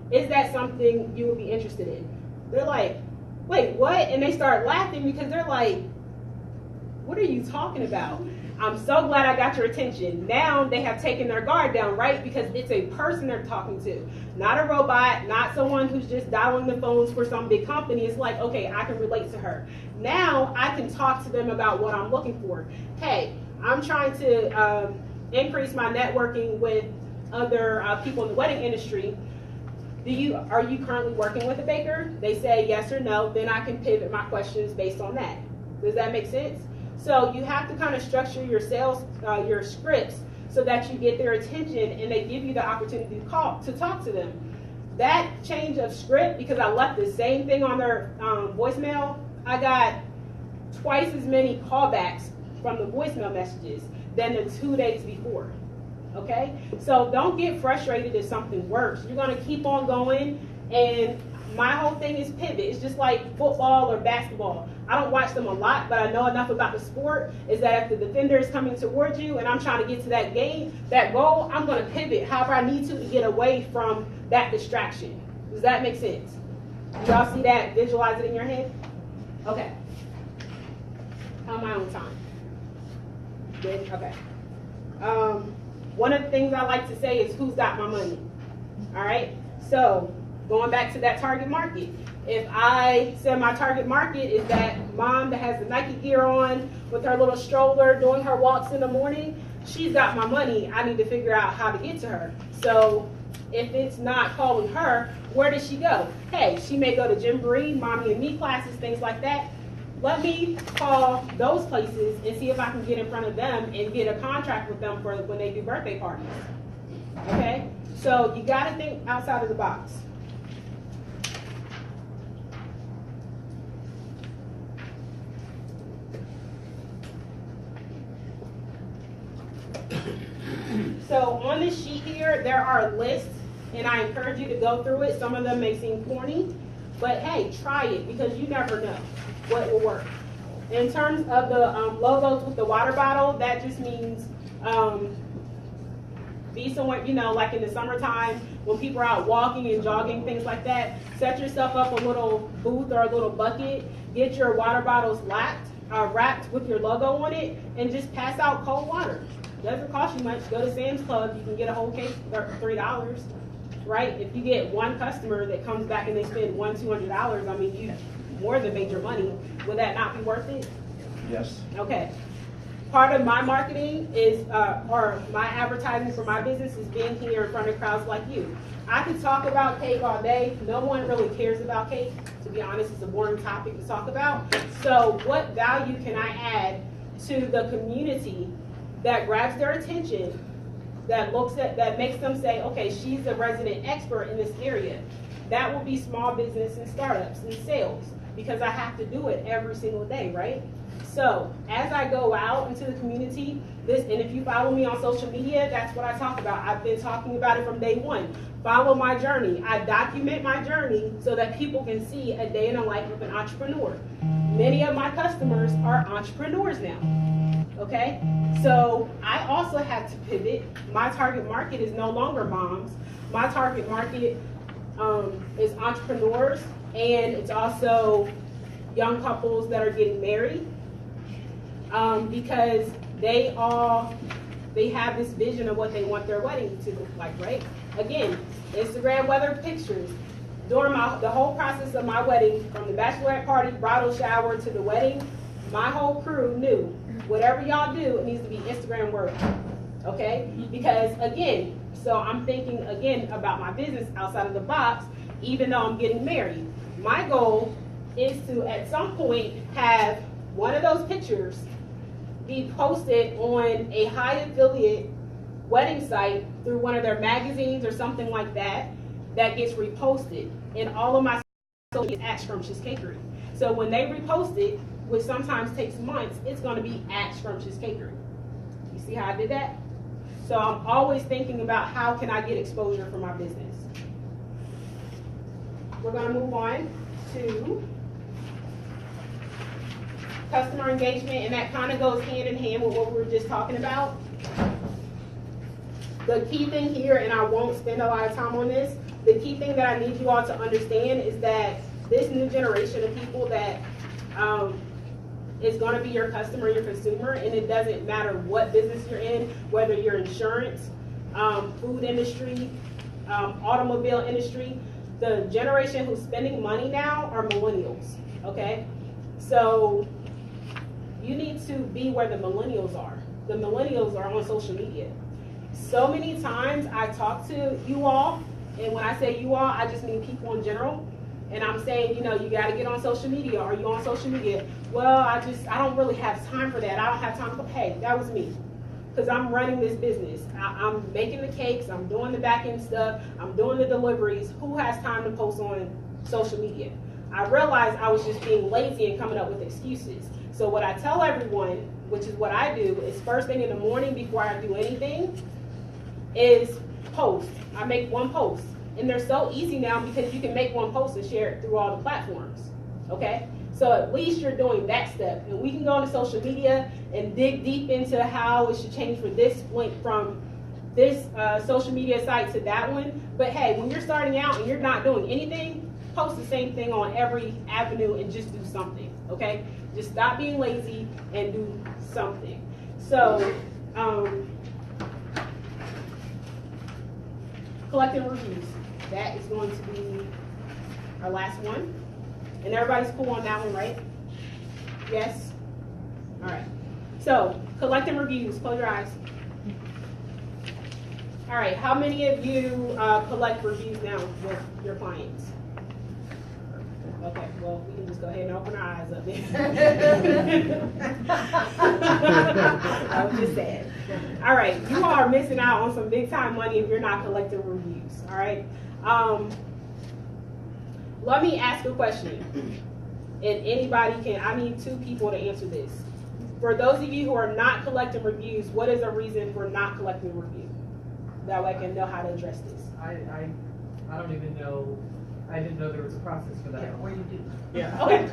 Is that something you would be interested in? They're like, wait, what? And they start laughing because they're like, what are you talking about? I'm so glad I got your attention. Now they have taken their guard down, right? Because it's a person they're talking to, not a robot, not someone who's just dialing the phones for some big company. It's like, okay, I can relate to her. Now I can talk to them about what I'm looking for. Hey, I'm trying to increase my networking with other people in the wedding industry. Are you currently working with a baker? They say yes or no. Then I can pivot my questions based on that. Does that make sense? So you have to kind of structure your sales, your scripts, so that you get their attention and they give you the opportunity to talk to them. That change of script, because I left the same thing on their voicemail, I got twice as many callbacks from the voicemail messages than the 2 days before. Okay? So don't get frustrated if something works. You're going to keep on going, and my whole thing is pivot. It's just like football or basketball. I don't watch them a lot, but I know enough about the sport is that if the defender is coming towards you and I'm trying to get to that goal, I'm going to pivot however I need to get away from that distraction. Does that make sense? Y'all see that? Visualize it in your head? Okay. How am I on time? Good? Okay. One of the things I like to say is, who's got my money? All right? So going back to that target market. If I said my target market is that mom that has the Nike gear on with her little stroller doing her walks in the morning, she's got my money. I need to figure out how to get to her. So if it's not calling her, where does she go? Hey, she may go to Gymboree, Mommy and Me classes, things like that. Let me call those places and see if I can get in front of them and get a contract with them for when they do birthday parties. Okay? So you got to think outside of the box. So on this sheet here, there are lists, and I encourage you to go through it. Some of them may seem corny, but hey, try it because you never know what will work. In terms of the logos with the water bottle, that just means be somewhere, you know, like in the summertime when people are out walking and jogging, things like that. Set yourself up a little booth or a little bucket. Get your water bottles wrapped with your logo on it, and just pass out cold water. Doesn't cost you much. Go to Sam's Club. You can get a whole case for $3, right? If you get one customer that comes back and they spend $200, I mean, you more than made your money. Would that not be worth it? Yes. Okay. Part of my marketing is, or my advertising for my business is being here in front of crowds like you. I could talk about cake all day. No one really cares about cake. To be honest, it's a boring topic to talk about. So what value can I add to the community that grabs their attention, that makes them say, okay, she's a resident expert in this area? That will be small business and startups and sales, because I have to do it every single day, right? So as I go out into the community, and if you follow me on social media, that's what I talk about. I've been talking about it from day one. Follow my journey. I document my journey so that people can see a day in the life of an entrepreneur. Many of my customers are entrepreneurs now. Okay, so I also had to pivot. My target market is no longer moms. My target market is entrepreneurs, and it's also young couples that are getting married, because they have this vision of what they want their wedding to look like, right? Again, Instagram weather pictures. During the whole process of my wedding, from the bachelorette party, bridal shower, to the wedding, my whole crew knew, whatever y'all do, it needs to be Instagram worthy, okay? Because again, so I'm thinking again about my business outside of the box, even though I'm getting married. My goal is to, at some point, have one of those pictures be posted on a high affiliate wedding site through one of their magazines or something like that, that gets reposted. And all of my social media at Scrumptious Cakery. So when they repost it, which sometimes takes months, it's going to be at Scrumptious Cakery. You see how I did that? So I'm always thinking about how can I get exposure for my business. We're going to move on to customer engagement, and that kind of goes hand in hand with what we were just talking about. The key thing here, and I won't spend a lot of time on this, the key thing that I need you all to understand is that this new generation of people that is going to be your customer, your consumer, and it doesn't matter what business you're in, whether you're insurance, food industry, automobile industry, the generation who's spending money now are millennials, okay? So you need to be where the millennials are. The millennials are on social media. So many times I talk to you all, and when I say you all, I just mean people in general. And I'm saying, you know, you got to get on social media. Are you on social media? Well, I don't really have time for that. I don't have time for, hey, that was me. Because I'm running this business. I'm making the cakes. I'm doing the back end stuff. I'm doing the deliveries. Who has time to post on social media? I realized I was just being lazy and coming up with excuses. So what I tell everyone, which is what I do, is first thing in the morning before I do anything, is post. I make one post. And they're so easy now because you can make one post and share it through all the platforms, okay? So at least you're doing that step. And we can go into social media and dig deep into how it should change for this link from this social media site to that one. But hey, when you're starting out and you're not doing anything, post the same thing on every avenue and just do something, okay? Just stop being lazy and do something. So, collecting reviews. That is going to be our last one. And everybody's cool on that one, right? Yes? All right. So, collecting reviews. Close your eyes. All right. How many of you collect reviews now with your clients? Okay. Well, we can just go ahead and open our eyes up then. I was just saying. All right. You all are missing out on some big time money if you're not collecting reviews. All right. Let me ask a question. And anybody can, I need 2 people to answer this. For those of you who are not collecting reviews, what is a reason for not collecting a review? That way I can know how to address this. I don't even know, I didn't know there was a process for that. Or you do. Yeah. Okay.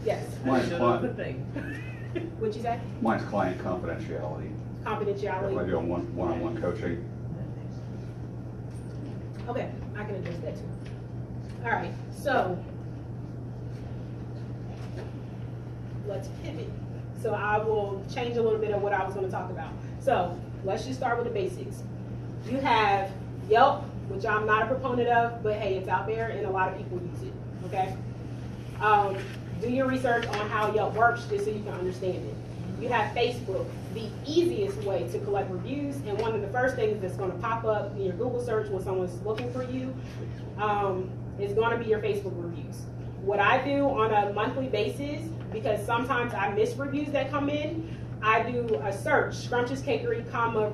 Yes. Mine's That was the client, thing. What'd you say? mine's client confidentiality. If I Confidentiality. do one-on-one coaching, Okay, I can address that too. All right, so let's pivot. So I will change a little bit of what I was going to talk about. So let's just start with the basics. You have Yelp, which I'm not a proponent of, but hey, it's out there and a lot of people use it, okay? Do your research on how Yelp works just so you can understand it. You have Facebook, the easiest way to collect reviews, and one of the first things that's going to pop up in your Google search when someone's looking for you is going to be your Facebook reviews. What I do on a monthly basis, because sometimes I miss reviews that come in, I do a search, Scrumptious Cakery,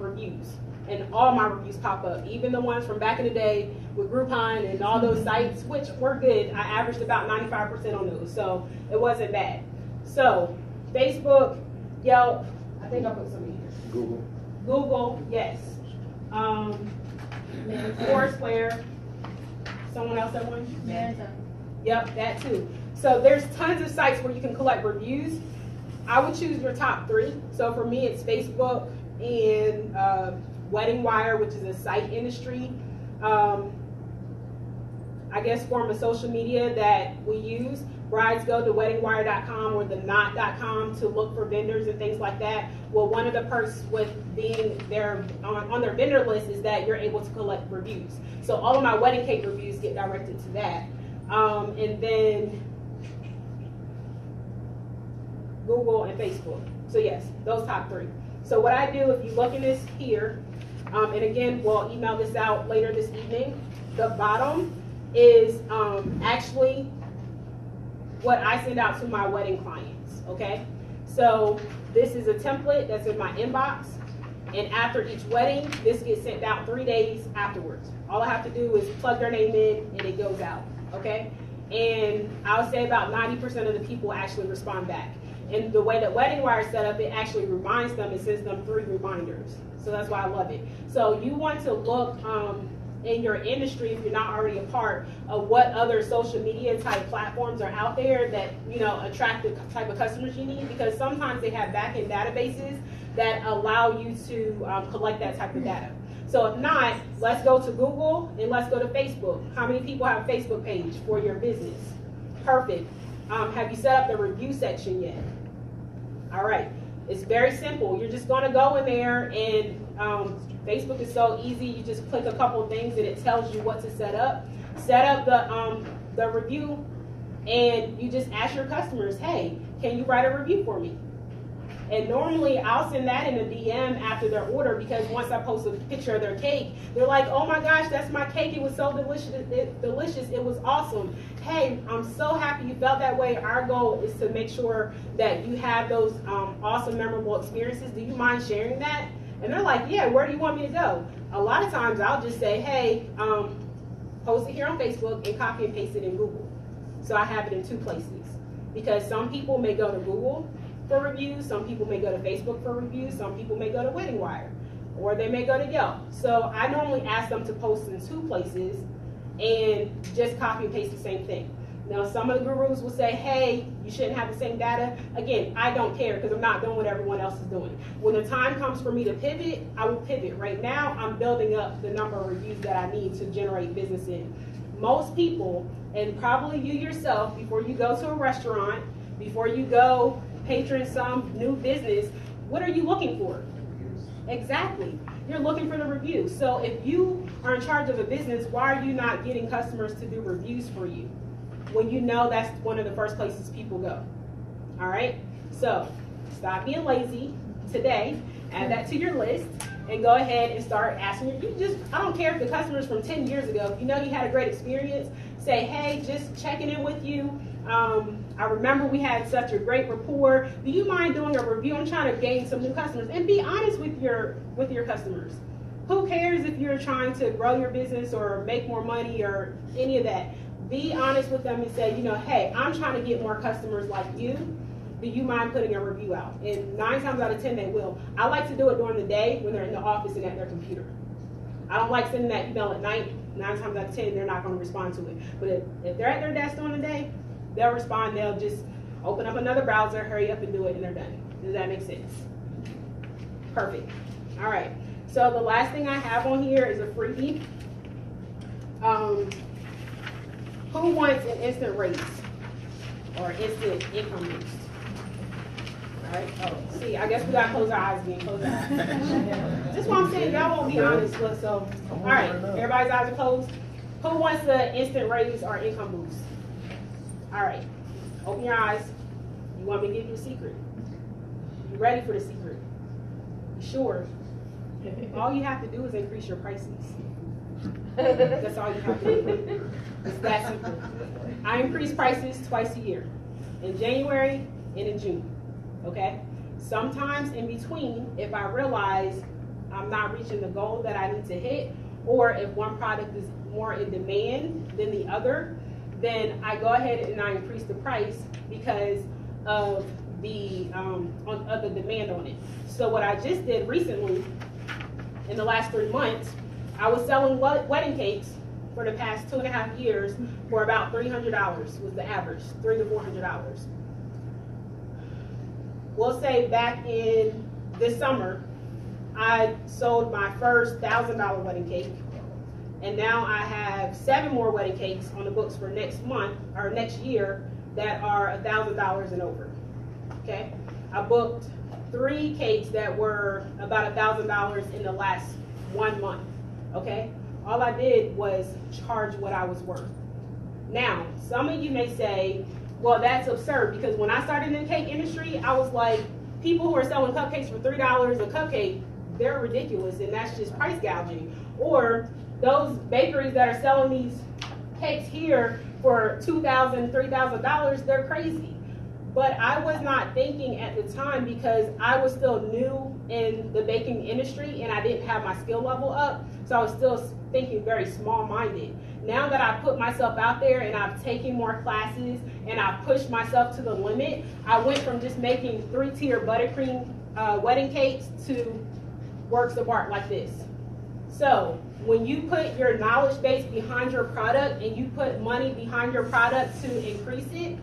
reviews, and all my reviews pop up, even the ones from back in the day with Groupon and all those sites, which were good. I averaged about 95% on those, so it wasn't bad. So Facebook, Yelp, I think I'll put some in here. Google, yes. Foursquare. Someone else have one? Yep, that too. So there's tons of sites where you can collect reviews. I would choose your top 3. So for me, it's Facebook and Wedding Wire, which is a site industry, I guess, form of social media that we use. Brides go to weddingwire.com or theknot.com to look for vendors and things like that. Well, one of the perks with being there on their vendor list is that you're able to collect reviews. So all of my wedding cake reviews get directed to that. And then Google and Facebook. So yes, those top 3. So what I do, if you look in this here, and again, we'll email this out later this evening, the bottom is actually what I send out to my wedding clients, okay? So this is a template that's in my inbox, and after each wedding, this gets sent out 3 days afterwards. All I have to do is plug their name in, and it goes out, okay? And I'll say about 90% of the people actually respond back. And the way that Wedding Wire is set up, it actually reminds them, it sends them 3 reminders. So that's why I love it. So you want to look in your industry, if you're not already a part of what other social media type platforms are out there that, you know, attract the type of customers you need, because sometimes they have back-end databases that allow you to collect that type of data. So if not, let's go to Google and let's go to Facebook. How many people have a Facebook page for your business? Perfect. Have you set up the review section yet? All right. It's very simple. You're just going to go in there, and Facebook is so easy. You just click a couple of things and it tells you what to set up. Set up the review, and you just ask your customers, hey, can you write a review for me? And normally I'll send that in a DM after their order, because once I post a picture of their cake, they're like, oh my gosh, that's my cake. It was so delicious. It was awesome. Hey, I'm so happy you felt that way. Our goal is to make sure that you have those awesome, memorable experiences. Do you mind sharing that? And they're like, yeah, where do you want me to go? A lot of times I'll just say, hey, post it here on Facebook and copy and paste it in Google. So I have it in 2 places, because some people may go to Google for reviews, some people may go to Facebook for reviews, some people may go to Wedding Wire, or they may go to Yelp. So I normally ask them to post in 2 places and just copy and paste the same thing. Now, some of the gurus will say, hey, you shouldn't have the same data. Again, I don't care, because I'm not doing what everyone else is doing. When the time comes for me to pivot, I will pivot. Right now, I'm building up the number of reviews that I need to generate business in. Most people, and probably you yourself, before you go to a restaurant, before you go patron some new business, what are you looking for? Exactly. you're looking for the reviews. So if you are in charge of a business, why are you not getting customers to do reviews for you when you know that's one of the first places people go? All right? So stop being lazy today, add that to your list, and go ahead and start asking. I don't care if the customer's from 10 years ago. If you know you had a great experience, say, hey, just checking in with you. I remember we had such a great rapport. Do you mind doing a review? I'm trying to gain some new customers. And be honest with your customers. Who cares if you're trying to grow your business or make more money or any of that? Be honest with them and say, you know, hey, I'm trying to get more customers like you. Do you mind putting a review out? And 9 times out of 10, they will. I like to do it during the day when they're in the office and at their computer. I don't like sending that email at night. 9 times out of 10, they're not going to respond to it. But if they're at their desk during the day, they'll respond. They'll just open up another browser, hurry up and do it, and they're done. Does that make sense? Perfect. All right. So the last thing I have on here is a freebie. Who wants an instant raise or instant income boost? All right. Oh, see, I guess we got to close our eyes again. Close our eyes. Just what I'm saying, y'all won't be honest. So, all right, everybody's eyes are closed. Who wants the instant raise or income boost? All right, open your eyes. You want me to give you a secret? You ready for the secret? You sure? All you have to do is increase your prices. That's all you have to do. It's that simple. I increase prices twice a year, in January and in June. Okay? Sometimes in between, if I realize I'm not reaching the goal that I need to hit, or if one product is more in demand than the other, then I go ahead and I increase the price because of the demand on it. So what I just did recently, in the last 3 months, I was selling wedding cakes for the past 2.5 years for about $300 was the average, $300 to $400. We'll say back in this summer, I sold my first $1,000 wedding cake. And now I have 7 more wedding cakes on the books for next month or next year that are $1,000 and over. Okay, I booked 3 cakes that were about $1,000 in the last 1 month. Okay, all I did was charge what I was worth. Now, some of you may say, well, that's absurd because when I started in the cake industry, I was like, people who are selling cupcakes for $3 a cupcake, they're ridiculous and that's just price gouging. Or those bakeries that are selling these cakes here for $2,000, $3,000, they're crazy. But I was not thinking at the time because I was still new in the baking industry and I didn't have my skill level up. So I was still thinking very small-minded. Now that I put myself out there and I've taken more classes and I've pushed myself to the limit, I went from just making 3-tier buttercream wedding cakes to works of art like this. So when you put your knowledge base behind your product and you put money behind your product to increase it,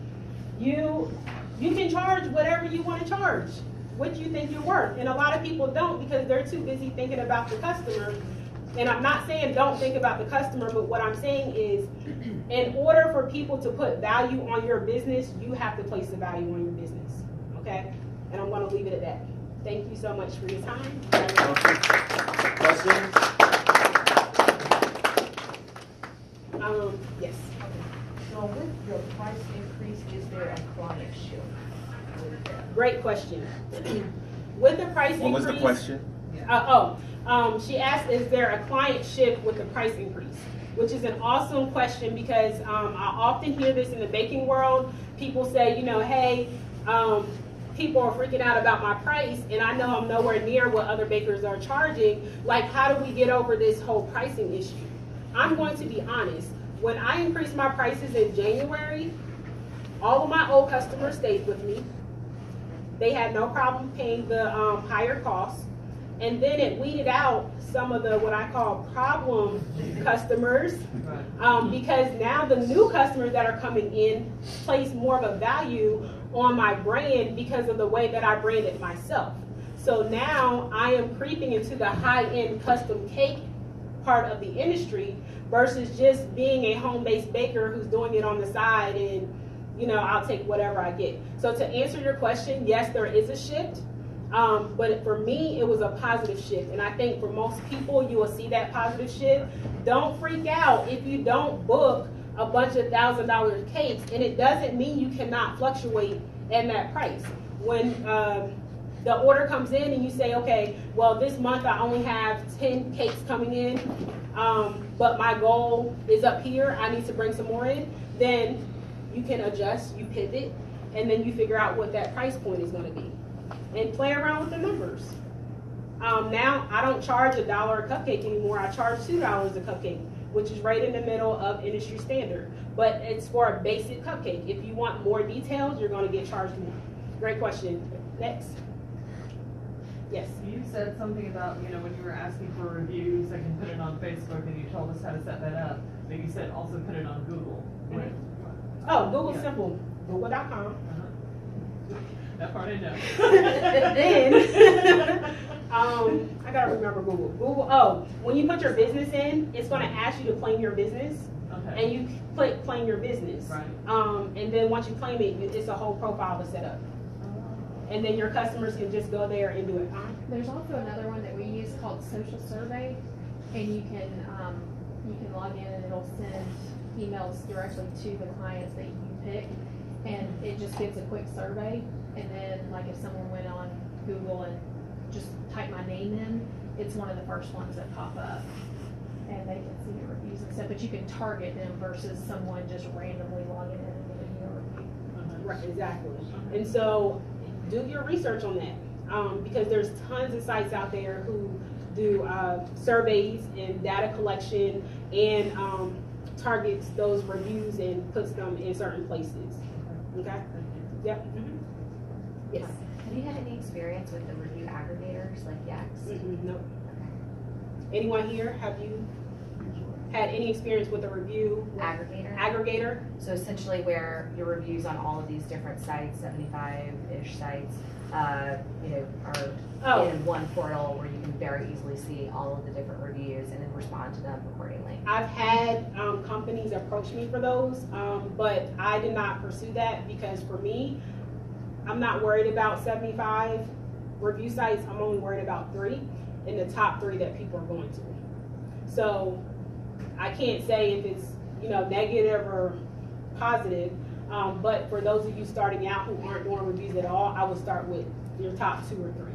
you can charge whatever you want to charge, what you think you're worth. And a lot of people don't because they're too busy thinking about the customer. And I'm not saying don't think about the customer, but what I'm saying is in order for people to put value on your business, you have to place the value on your business. Okay? And I'm going to leave it at that. Thank you so much for your time. Questions? Yes. So with your price increase, is there a client shift with that? Great question. With the price increase. What was the question? She asked, is there a client shift with the price increase? Which is an awesome question because I often hear this in the baking world. People say, you know, hey, people are freaking out about my price and I know I'm nowhere near what other bakers are charging. Like, how do we get over this whole pricing issue? I'm going to be honest. When I increased my prices in January, all of my old customers stayed with me. They had no problem paying the higher costs. And then it weeded out some of the what I call problem customers because now the new customers that are coming in place more of a value on my brand because of the way that I branded myself. So now I am creeping into the high-end custom cake part of the industry versus just being a home-based baker who's doing it on the side and, you know, I'll take whatever I get. So to answer your question, yes, there is a shift. But for me, it was a positive shift. And I think for most people, you will see that positive shift. Don't freak out if you don't book a bunch of $1,000 cakes, and it doesn't mean you cannot fluctuate in that price. When the order comes in and you say, okay, well, this month I only have 10 cakes coming in, but my goal is up here, I need to bring some more in, then you can adjust, you pivot, and then you figure out what that price point is going to be. And play around with the numbers. Now, I don't charge $1 a cupcake anymore. I charge $2 a cupcake, which is right in the middle of industry standard. But it's for a basic cupcake. If you want more details, you're going to get charged more. Great question. Next. Yes. You said something about, when you were asking for reviews, I can put it on Facebook, and you told us how to set that up. But you said also put it on Google. Right? Oh, Google's simple. Google.com. That part I know. Then, I gotta remember Google. When you put your business in, it's gonna ask you to claim your business. Okay. And you click claim your business. Right. And then once you claim it, it's a whole profile to set up. And then your customers can just go there and do it. There's also another one that we use called Social Survey, and you can log in and it'll send emails directly to the clients that you pick, and it just gives a quick survey. And then, like, if someone went on Google and just typed my name in, it's one of the first ones that pop up, and they can see your reviews and stuff. But you can target them versus someone just randomly logging in and giving you a review. Right, exactly. And so, do your research on that, because there's tons of sites out there who do surveys and data collection and targets those reviews and puts them in certain places. Okay? Yep. Mm-hmm. Yes. Have you had any experience with the review aggregators like Yext? Nope. Okay. Anyone here, have you had any experience with a review aggregator? So essentially where your reviews on all of these different sites, 75-ish sites, are in one portal where you can very easily see all of the different reviews and then respond to them accordingly. I've had companies approach me for those, but I did not pursue that because for me, I'm not worried about 75 review sites. I'm only worried about 3 in the top 3 that people are going to. So I can't say if it's negative or positive, but for those of you starting out who aren't doing reviews at all, I would start with your top 2 or 3.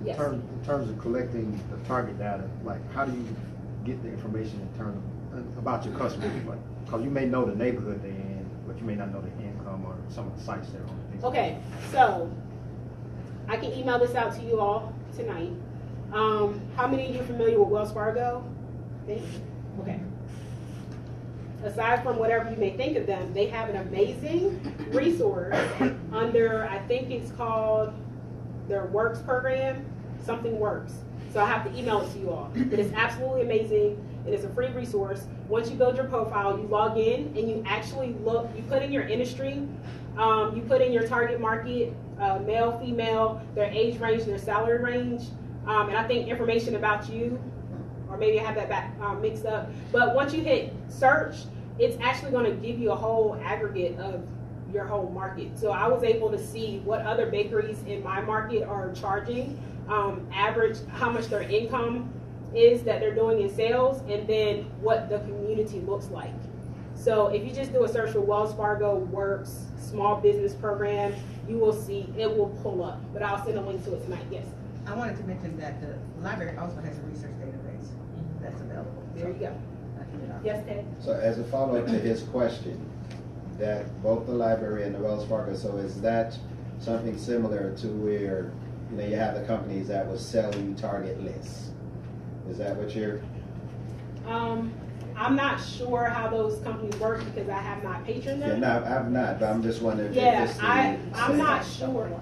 Yes. In terms of collecting the target data, like how do you get the information in terms of, about your customers? Like, because you may know the neighborhood they're in, but you may not know the income or some of the sites they're on. Okay, so I can email this out to you all tonight. How many of you are familiar with Wells Fargo? Okay. Aside from whatever you may think of them, they have an amazing resource under, I think it's called their Works program, something Works. So I have to email it to you all. But it's absolutely amazing, and it's a free resource. Once you build your profile, you log in, and you actually look, you put in your industry, you put in your target market, male, female, their age range, their salary range, and I think information about you, or maybe I have that mixed up. But once you hit search, it's actually going to give you a whole aggregate of your whole market. So I was able to see what other bakeries in my market are charging, average, how much their income is that they're doing in sales, and then what the community looks like. So if you just do a search for Wells Fargo Works Small Business Program, you will see, it will pull up. But I'll send a link to it tonight, yes. I wanted to mention that the library also has a research database that's available. There you go. Yes, Ted? So as a follow-up to his question, that both the library and the Wells Fargo, so is that something similar to where, you have the companies that will sell you target lists? Is that what you're? I'm not sure how those companies work because I have not patroned them. Yeah, no, I'm not, but I'm just wondering. Yeah, if this I'm not sure.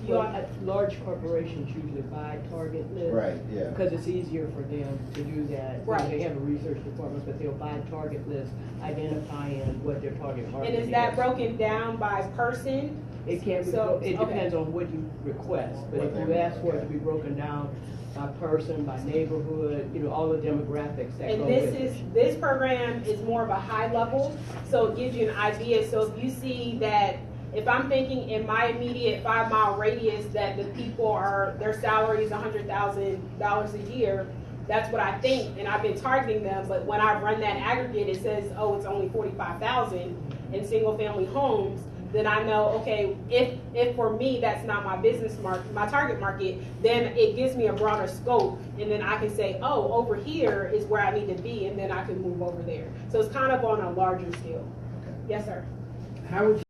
Well, large corporations usually buy target lists. Right, yeah. Because it's easier for them to do that. Right. They have a research department, but they'll buy target lists, identifying what their target market is. And is that broken down by person? It can't be, it depends on what you request, but if you ask for it to be broken down by person, by neighborhood, all the demographics that go with it. And this program is more of a high level, so it gives you an idea. So if you see that if I'm thinking in my immediate 5-mile radius that the people are, their salary is $100,000 a year, that's what I think, and I've been targeting them, but when I run that aggregate, it says, oh, it's only 45,000 in single-family homes, then I know, okay, if for me that's not my business market, my target market, then it gives me a broader scope, and then I can say, oh, over here is where I need to be, and then I can move over there. So it's kind of on a larger scale. Yes, sir. How would you